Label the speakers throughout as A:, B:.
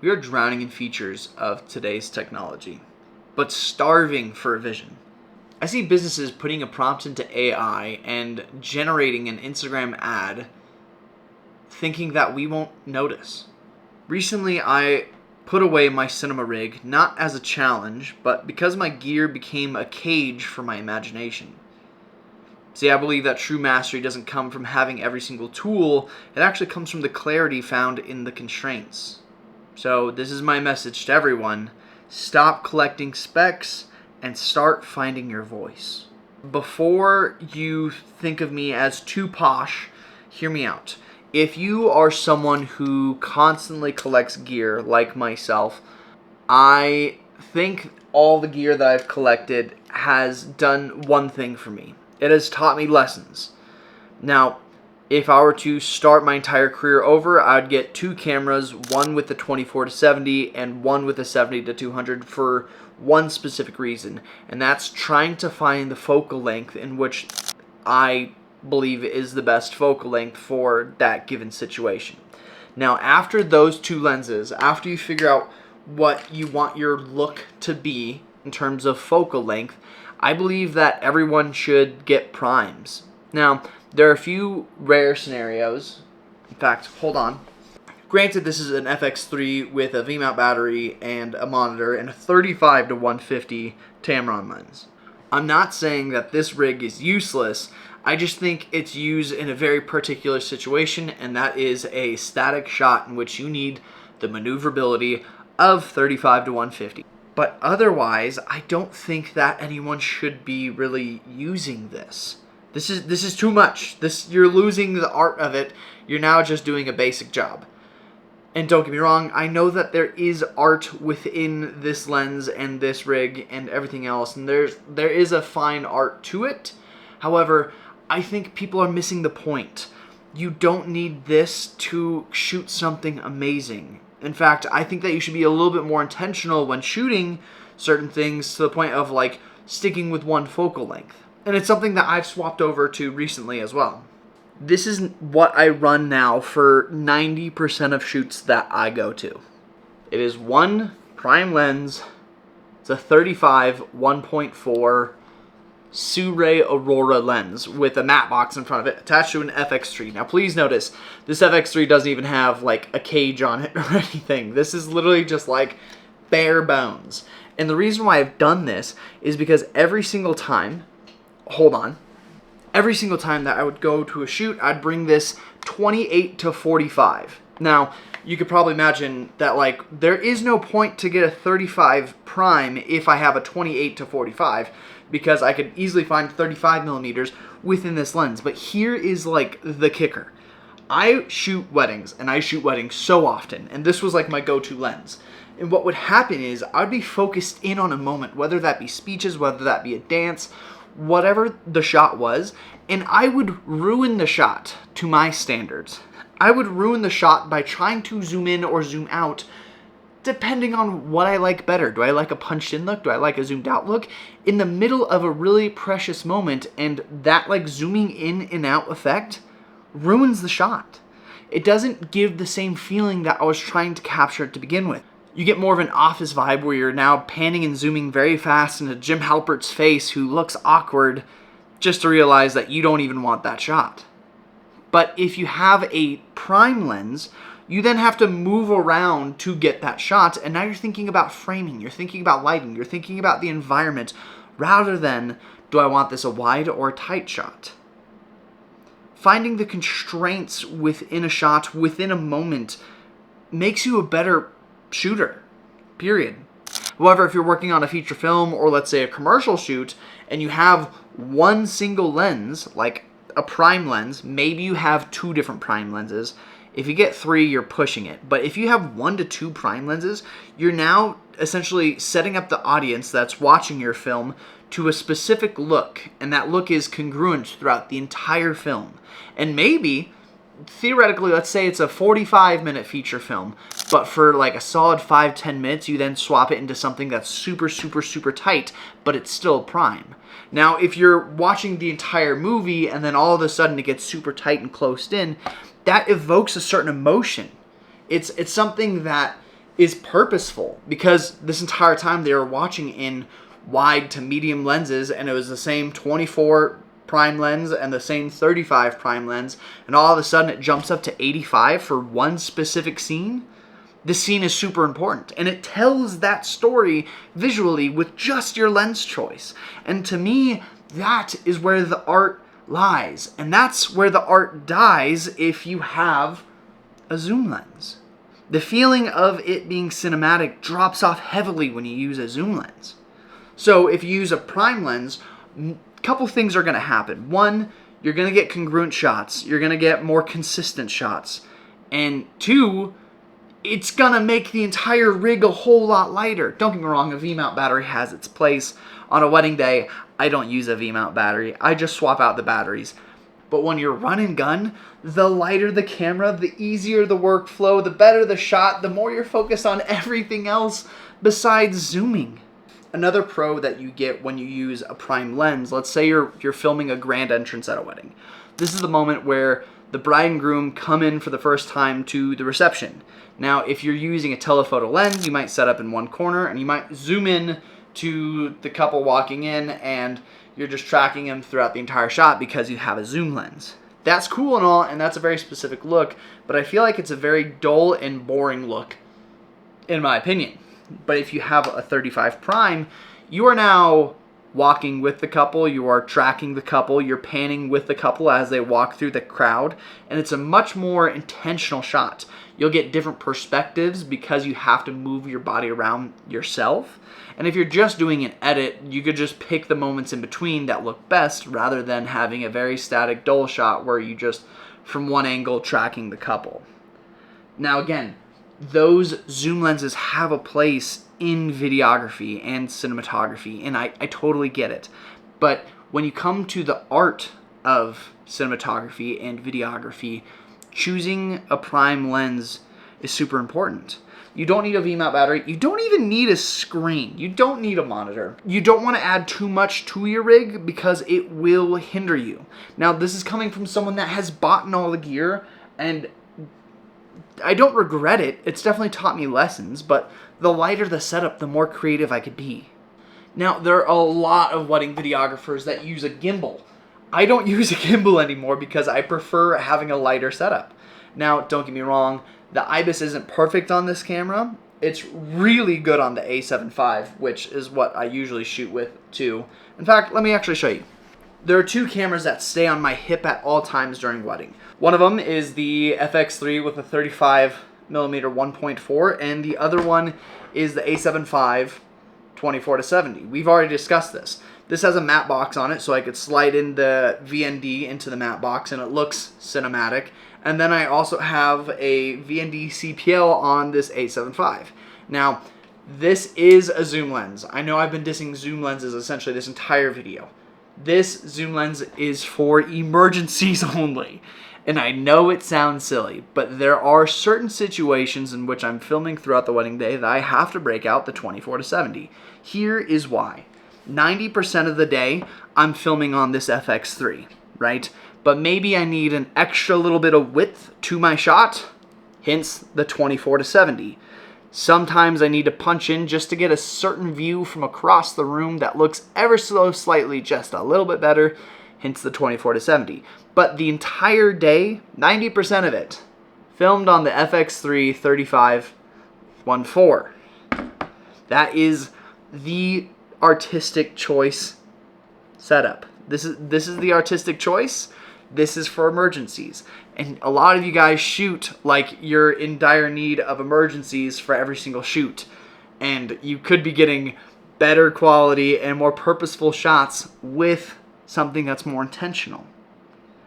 A: We are drowning in features of today's technology, but starving for a vision. I see businesses putting a prompt into AI and generating an Instagram ad thinking that we won't notice. Recently, I put away my cinema rig not as a challenge, but because my gear became a cage for my imagination. See, I believe that true mastery doesn't come from having every single tool, it actually comes from the clarity found in the constraints. So this is my message to everyone: stop collecting specs and start finding your voice. Before you think of me as too posh, hear me out. If you are someone who constantly collects gear like myself, I think all the gear that I've collected has done one thing for me. It has taught me lessons. Now, if I were to start my entire career over, I'd get 2 cameras, one with the 24-70 and one with the 70-200 for one specific reason, and that's trying to find the focal length in which I believe is the best focal length for that given situation. Now, after those 2 lenses, after you figure out what you want your look to be in terms of focal length, I believe that everyone should get primes. Now, there are a few rare scenarios. In fact, hold on. Granted, this is an FX3 with a V-mount battery and a monitor and a 35-150 Tamron lens. I'm not saying that this rig is useless. I just think it's used in a very particular situation, and that is a static shot in which you need the maneuverability of 35-150. But otherwise, I don't think that anyone should be really using this. This is too much. You're losing the art of it. You're now just doing a basic job. And don't get me wrong, I know that there is art within this lens and this rig and everything else, and there is a fine art to it. However, I think people are missing the point. You don't need this to shoot something amazing. In fact, I think that you should be a little bit more intentional when shooting certain things, to the point of like sticking with one focal length. And it's something that I've swapped over to recently as well. This is what I run now for 90% of shoots that I go to. It is one prime lens. It's a 35 1.4 Sirui Aurora lens with a matte box in front of it attached to an FX3. Now please notice, this FX3 doesn't even have like a cage on it or anything. This is literally just like bare bones. And the reason why I've done this is because every single time that I would go to a shoot, I'd bring this 28-45. Now, you could probably imagine that like there is no point to get a 35 prime if I have a 28-45, because I could easily find 35 millimeters within this lens. But here is like the kicker. I shoot weddings, and I shoot weddings so often, and this was like my go-to lens. And what would happen is I'd be focused in on a moment, whether that be speeches, whether that be a dance, whatever the shot was, and I would ruin the shot to my standards. I would ruin the shot by trying to zoom in or zoom out, depending on what I like better. Do I like a punched in look? Do I like a zoomed out look? In the middle of a really precious moment, and that like zooming in and out effect ruins the shot. It doesn't give the same feeling that I was trying to capture to begin with. You get more of an office vibe where you're now panning and zooming very fast into Jim Halpert's face, who looks awkward, just to realize that you don't even want that shot. But if you have a prime lens, you then have to move around to get that shot, and now you're thinking about framing, you're thinking about lighting, you're thinking about the environment, rather than, do I want this a wide or a tight shot? Finding the constraints within a shot, within a moment, makes you a better shooter, period. However, if you're working on a feature film or let's say a commercial shoot, and you have one single lens, like a prime lens, maybe you have 2 different prime lenses. If you get 3, you're pushing it. But if you have 1 to 2 prime lenses, you're now essentially setting up the audience that's watching your film to a specific look, and that look is congruent throughout the entire film. And maybe, theoretically, let's say it's a 45-minute feature film, but for like a solid 5-10 minutes, you then swap it into something that's super, super, super tight, but it's still prime. Now, if you're watching the entire movie and then all of a sudden it gets super tight and closed in, that evokes a certain emotion. It's something that is purposeful, because this entire time they were watching in wide to medium lenses, and it was the same 24 prime lens and the same 35 prime lens, and all of a sudden it jumps up to 85 for one specific scene. This scene is super important, and it tells that story visually with just your lens choice. And to me, that is where the art lies, and that's where the art dies if you have a zoom lens. The feeling of it being cinematic drops off heavily when you use a zoom lens. So if you use a prime lens, a couple things are going to happen. One, you're going to get congruent shots. You're going to get more consistent shots. And two, it's going to make the entire rig a whole lot lighter. Don't get me wrong, a V-mount battery has its place. On a wedding day, I don't use a V-mount battery. I just swap out the batteries. But when you're run and gun, the lighter the camera, the easier the workflow, the better the shot, the more you're focused on everything else besides zooming. Another pro that you get when you use a prime lens, let's say you're filming a grand entrance at a wedding. This is the moment where the bride and groom come in for the first time to the reception. Now, if you're using a telephoto lens, you might set up in one corner and you might zoom in to the couple walking in, and you're just tracking them throughout the entire shot because you have a zoom lens. That's cool and all, and that's a very specific look, but I feel like it's a very dull and boring look, in my opinion. But if you have a 35 prime, you are now walking with the couple, you are tracking the couple, you're panning with the couple as they walk through the crowd, and it's a much more intentional shot. You'll get different perspectives because you have to move your body around yourself. And if you're just doing an edit, you could just pick the moments in between that look best rather than having a very static dull shot where you just from one angle tracking the couple. Now again, those zoom lenses have a place in videography and cinematography, and I totally get it. But when you come to the art of cinematography and videography, choosing a prime lens is super important. You don't need a V-mount battery. You don't even need a screen. You don't need a monitor. You don't want to add too much to your rig because it will hinder you. Now, this is coming from someone that has bought all the gear, and I don't regret it. It's definitely taught me lessons, but the lighter the setup, the more creative I could be. Now, there are a lot of wedding videographers that use a gimbal. I don't use a gimbal anymore because I prefer having a lighter setup. Now, don't get me wrong, the IBIS isn't perfect on this camera. It's really good on the A7 IV, which is what I usually shoot with too. In fact, let me actually show you. There are two cameras that stay on my hip at all times during wedding. One of them is the FX3 with a 35mm 1.4, and the other one is the A7 V 24-70. We've already discussed this. This has a matte box on it, so I could slide in the VND into the matte box and it looks cinematic. And then I also have a VND CPL on this A7 V. Now, this is a zoom lens. I know I've been dissing zoom lenses essentially this entire video. This zoom lens is for emergencies only. And I know it sounds silly, but there are certain situations in which I'm filming throughout the wedding day that I have to break out the 24-70. Here is why. 90% of the day, I'm filming on this FX3, right? But maybe I need an extra little bit of width to my shot, hence the 24-70. Sometimes I need to punch in just to get a certain view from across the room that looks ever so slightly just a little bit better, hence the 24-70. But the entire day, 90% of it, filmed on the FX3 35-1.4. That is the artistic choice setup. This is the artistic choice. This is for emergencies. And a lot of you guys shoot like you're in dire need of emergencies for every single shoot. And you could be getting better quality and more purposeful shots with something that's more intentional.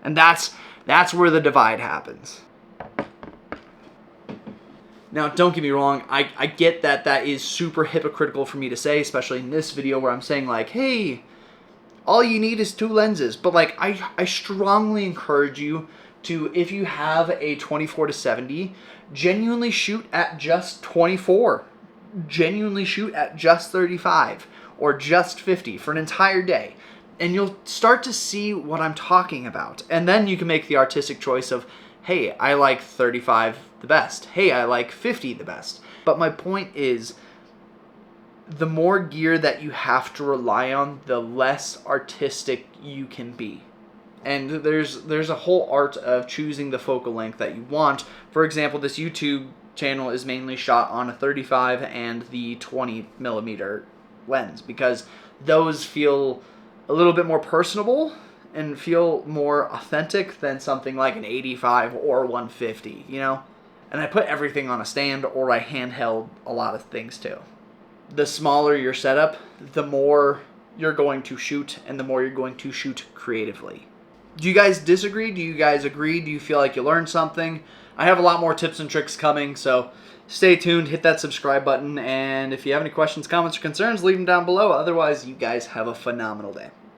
A: And that's where the divide happens. Now, don't get me wrong, I get that that is super hypocritical for me to say, especially in this video where I'm saying like, hey, all you need is 2 lenses. But like, I strongly encourage you to, if you have a 24-70, genuinely shoot at just 24. Genuinely shoot at just 35 or just 50 for an entire day. And you'll start to see what I'm talking about. And then you can make the artistic choice of, hey, I like 35 the best. Hey, I like 50 the best. But my point is, the more gear that you have to rely on, the less artistic you can be. And there's a whole art of choosing the focal length that you want. For example, this YouTube channel is mainly shot on a 35 and the 20 millimeter lens, because those feel a little bit more personable and feel more authentic than something like an 85 or 150, you know? And I put everything on a stand, or I handheld a lot of things too. The smaller your setup, the more you're going to shoot, and the more you're going to shoot creatively. Do you guys disagree? Do you guys agree? Do you feel like you learned something? I have a lot more tips and tricks coming, so stay tuned, hit that subscribe button, and if you have any questions, comments, or concerns, leave them down below. Otherwise, you guys have a phenomenal day.